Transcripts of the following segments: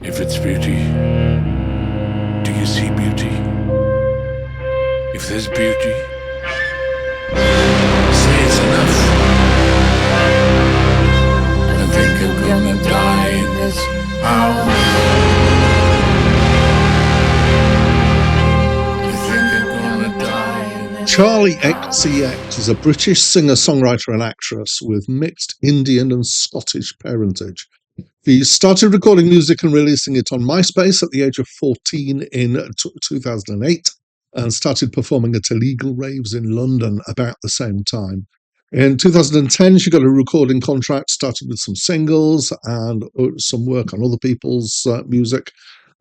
If it's beauty, do you see beauty? If there's beauty, say it's enough. I think I'm gonna die in this hour. I think I'm gonna die in this Charli XCX is a British singer, songwriter, and actress with mixed Indian and Scottish parentage. She started recording music and releasing it on MySpace at the age of 14 in 2008 and started performing at illegal raves in London about the same time. In 2010, she got a recording contract, started with some singles and some work on other people's music.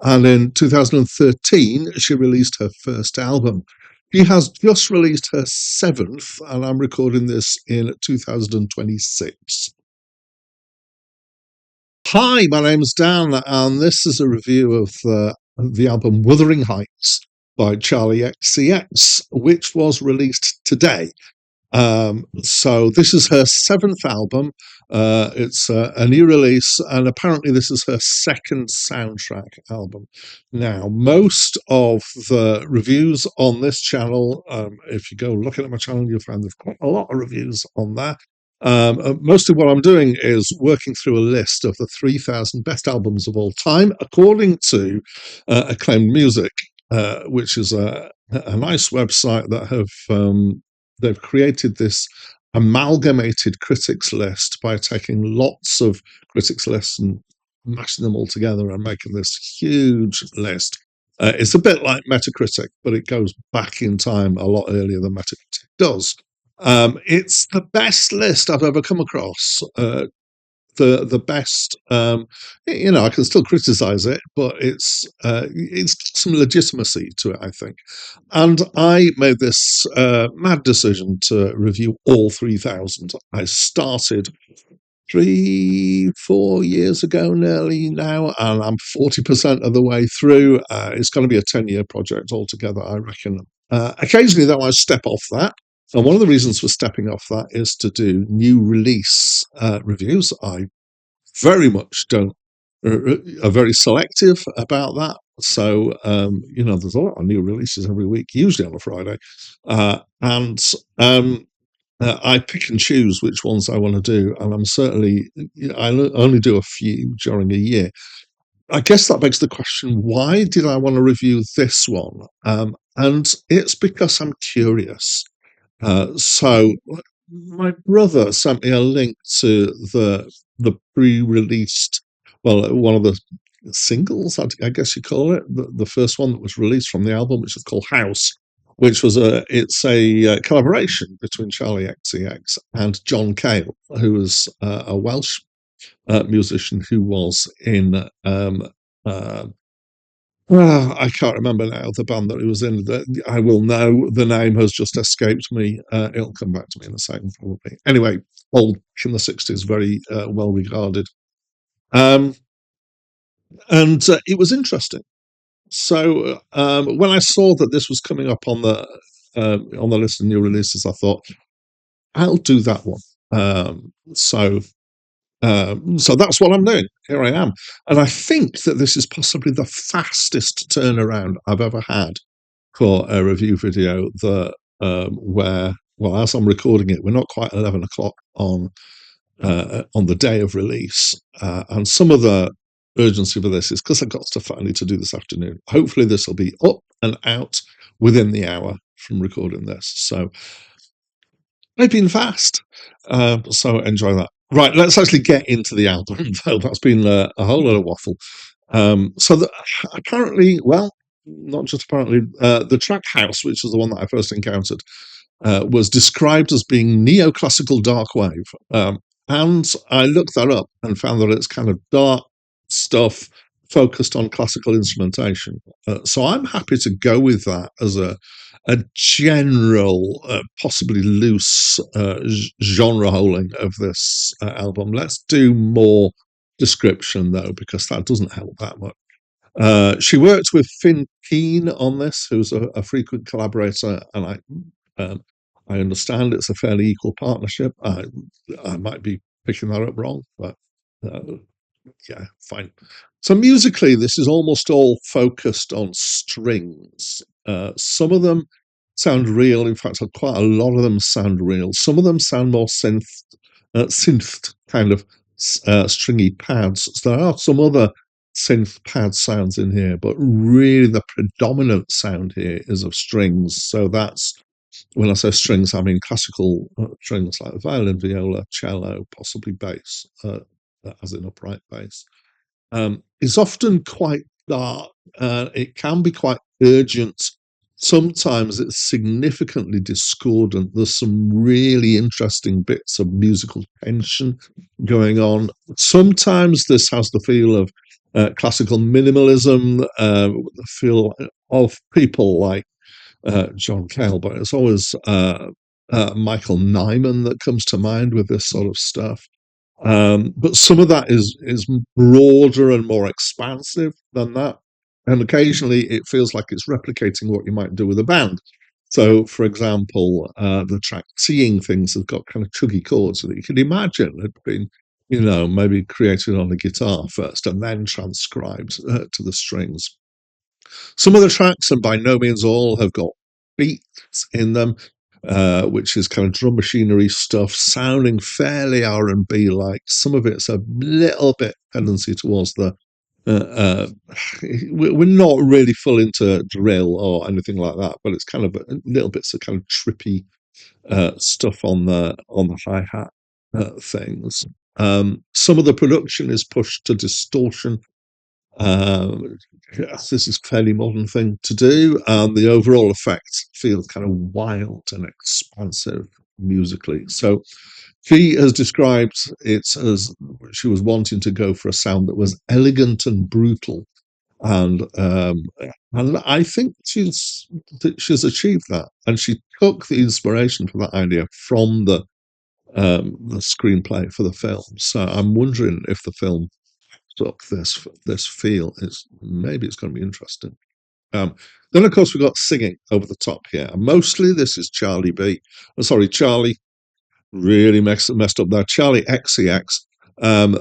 And in 2013, she released her first album. She has just released her seventh, and I'm recording this in 2026. Hi, my name's Dan, and this is a review of the album Wuthering by Charli XCX, which was released today. So this is her seventh album. It's a new release, and apparently this is her second soundtrack album. Now, most of the reviews on this channel, if you go looking at my channel, you'll find there's quite a lot of reviews on there. Mostly what I'm doing is working through a list of the 3,000 best albums of all time, according to Acclaimed Music, which is a nice website that they've created this amalgamated critics list by taking lots of critics lists and mashing them all together and making this huge list. It's a bit like Metacritic, but it goes back in time a lot earlier than Metacritic does. It's the best list I've ever come across. The best, I can still criticize it, but it's got some legitimacy to it, I think. And I made this mad decision to review all 3,000. I started 3-4 years ago nearly now, and I'm 40% of the way through. It's going to be a 10-year project altogether, I reckon. Occasionally, though, I step off that. And one of the reasons for stepping off that is to do new release reviews. I very much don't, are very selective about that. So, there's a lot of new releases every week, usually on a Friday. And I pick and choose which ones I want to do. And I only do a few during a year. I guess that begs the question, why did I want to review this one? And it's because I'm curious. So my brother sent me a link to the pre-released, well, one of the singles, I guess you call it, the first one that was released from the album, which is called House, which was a collaboration between Charli XCX and John Cale, who was a Welsh musician who was in I can't remember now the band that he was in. I will know. The name has just escaped me. It'll come back to me in a second, probably. Anyway, old in the 60s, very well regarded. And it was interesting. So when I saw that this was coming up on the list of new releases, I thought, I'll do that one. So that's what I'm doing. Here I am. And I think that this is possibly the fastest turnaround I've ever had for a review video where, well, as I'm recording it, we're not quite 11 o'clock on the day of release. And some of the urgency for this is because I've got stuff I need to do this afternoon. Hopefully this will be up and out within the hour from recording this. So I've been fast. So enjoy that. Right, let's actually get into the album, though. That's been a whole lot of waffle. Apparently, well, not just apparently, the track House, which was the one that I first encountered, was described as being neoclassical dark wave. And I looked that up and found that it's kind of dark stuff focused on classical instrumentation. So I'm happy to go with that as a general, possibly loose genre holding of this album. Let's do more description, though, because that doesn't help that much. She worked with Finn Keane on this, who's a frequent collaborator, and I understand it's a fairly equal partnership. I might be picking that up wrong, but Yeah, fine. So musically, this is almost all focused on strings. Some of them sound real. In fact, quite a lot of them sound real. Some of them sound more synth kind of stringy pads. So there are some other synth pad sounds in here, but really the predominant sound here is of strings. So that's when I say strings, I mean classical strings like violin, viola, cello, possibly bass, as in upright bass. Is often quite dark. It can be quite urgent. Sometimes it's significantly discordant. There's some really interesting bits of musical tension going on. Sometimes this has the feel of classical minimalism, the feel of people like John Cale, but it's always Michael Nyman that comes to mind with this sort of stuff. But some of that is broader and more expansive than that. And occasionally it feels like it's replicating what you might do with a band. So, for example, the track Seeing Things has got kind of chuggy chords that you can imagine had been, maybe created on a guitar first and then transcribed to the strings. Some of the tracks, and by no means all, have got beats in them, which is kind of drum machinery stuff, sounding fairly R&B like. Some of it's a little bit tendency towards the. We're not really full into drill or anything like that, but it's kind of little bits of kind of trippy stuff on the hi hat things. Some of the production is pushed to distortion. Yes, this is a fairly modern thing to do, and the overall effect feels kind of wild and expansive musically. So she has described it as she was wanting to go for a sound that was elegant and brutal, and I think she's achieved that, and she took the inspiration for that idea from the screenplay for the film. So I'm wondering if the film up this feel is maybe it's going to be interesting. Then of course we've got singing over the top here. And mostly this is Charlie B. Sorry, Charlie really messed up there. Charli XCX.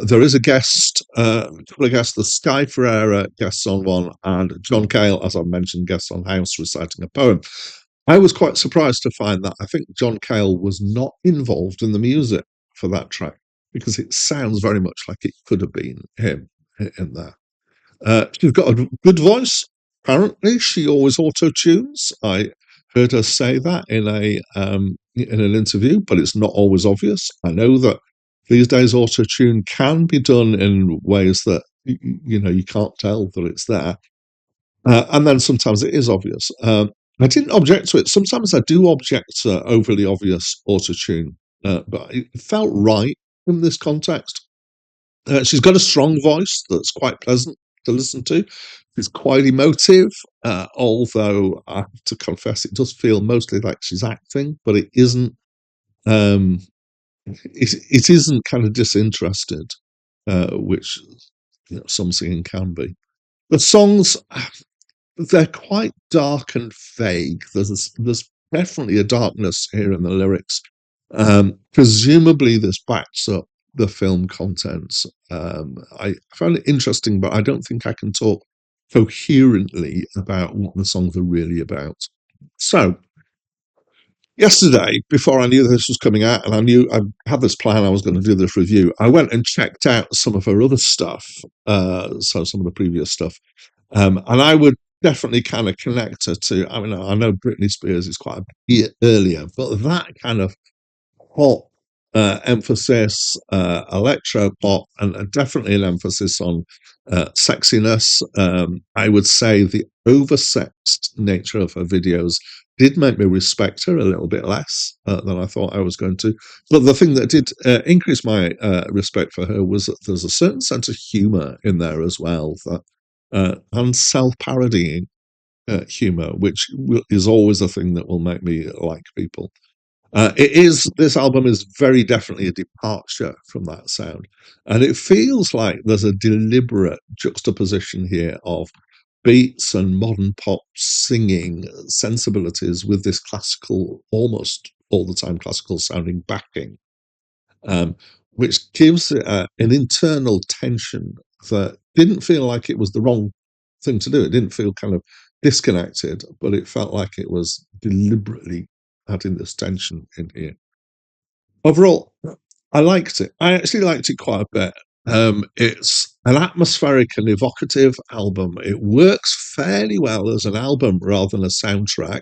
There is a guest, a couple of guests. The Sky Ferreira guests on one, and John Cale, as I mentioned, guests on House reciting a poem. I was quite surprised to find that I think John Cale was not involved in the music for that track because it sounds very much like it could have been him in there. She's got a good voice. Apparently, she always auto tunes. I heard her say that in an interview, but it's not always obvious. I know that these days auto tune can be done in ways that you can't tell that it's there, and then sometimes it is obvious. I didn't object to it. Sometimes I do object to overly obvious auto tune, but it felt right in this context. She's got a strong voice that's quite pleasant to listen to. She's quite emotive, although I have to confess it does feel mostly like she's acting, but it isn't. Um, it isn't kind of disinterested, which some singing can be. The songs, they're quite dark and vague. There's definitely a darkness here in the lyrics. Presumably, this backs up the film contents. I found it interesting, but I don't think I can talk coherently about what the songs are really about. So, yesterday, before I knew this was coming out, and I knew I had this plan, I was going to do this review, I went and checked out some of her other stuff, so some of the previous stuff, and I would definitely kind of connect her to. I mean, I know Britney Spears is quite a bit earlier, but that kind of pop emphasis, electro pop, and definitely an emphasis on sexiness. I would say the oversexed nature of her videos did make me respect her a little bit less than I thought I was going to. But the thing that did increase my respect for her was that there's a certain sense of humour in there as well, and self-parodying humour, which is always a thing that will make me like people. This album is very definitely a departure from that sound, and it feels like there's a deliberate juxtaposition here of beats and modern pop singing sensibilities with this classical, almost all the time classical sounding backing. Um, which gives it an internal tension that didn't feel like it was the wrong thing to do. It didn't feel kind of disconnected, but it felt like it was deliberately adding this tension in here. Overall, I liked it. I actually liked it quite a bit. It's an atmospheric and evocative album. It works fairly well as an album rather than a soundtrack.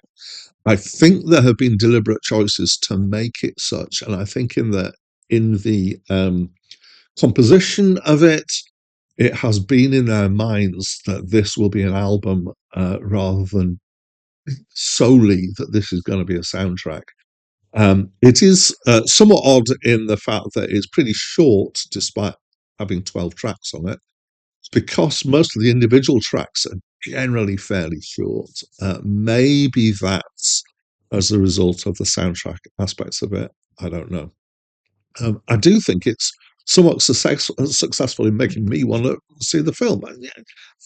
I think there have been deliberate choices to make it such, and I think in the composition of it, it has been in their minds that this will be an album rather than solely that this is going to be a soundtrack. It is somewhat odd in the fact that it's pretty short, despite having 12 tracks on it. It's because most of the individual tracks are generally fairly short. Maybe that's as a result of the soundtrack aspects of it. I don't know. I do think it's somewhat successful in making me want to see the film. Yeah,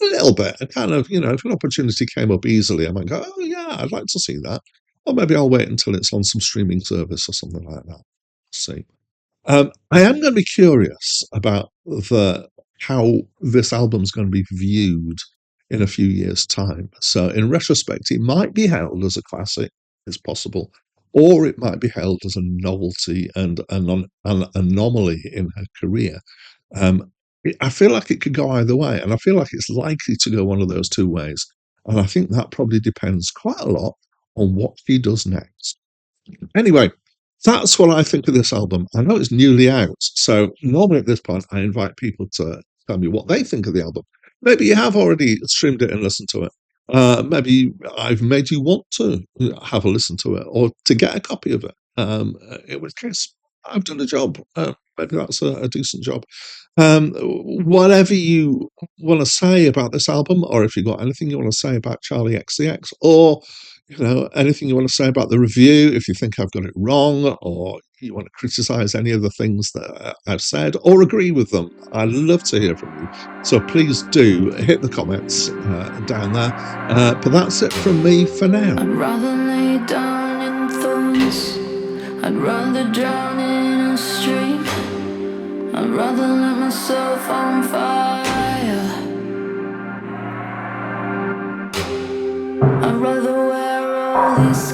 a little bit. I kind of, if an opportunity came up easily, I might go, oh, yeah, I'd like to see that. Or maybe I'll wait until it's on some streaming service or something like that. See. I am going to be curious about how this album's going to be viewed in a few years' time. So, in retrospect, it might be held as a classic, it's possible, or it might be held as a novelty and an anomaly in her career. I feel like it could go either way, and I feel like it's likely to go one of those two ways. And I think that probably depends quite a lot on what she does next. Anyway, that's what I think of this album. I know it's newly out, so normally at this point I invite people to tell me what they think of the album. Maybe you have already streamed it and listened to it. Maybe I've made you want to have a listen to it or to get a copy of it. In which case, I've done a job. Maybe that's a decent job. Whatever you want to say about this album, or if you've got anything you want to say about Charli XCX, or anything you want to say about the review, if you think I've got it wrong, or you want to criticize any of the things that I've said, or agree with them, I'd love to hear from you. So please do hit the comments down there. But that's it from me for now. I'd rather lay down in thorns. I'd rather drown in a stream. I'd rather let myself on fire. I'd rather wear all these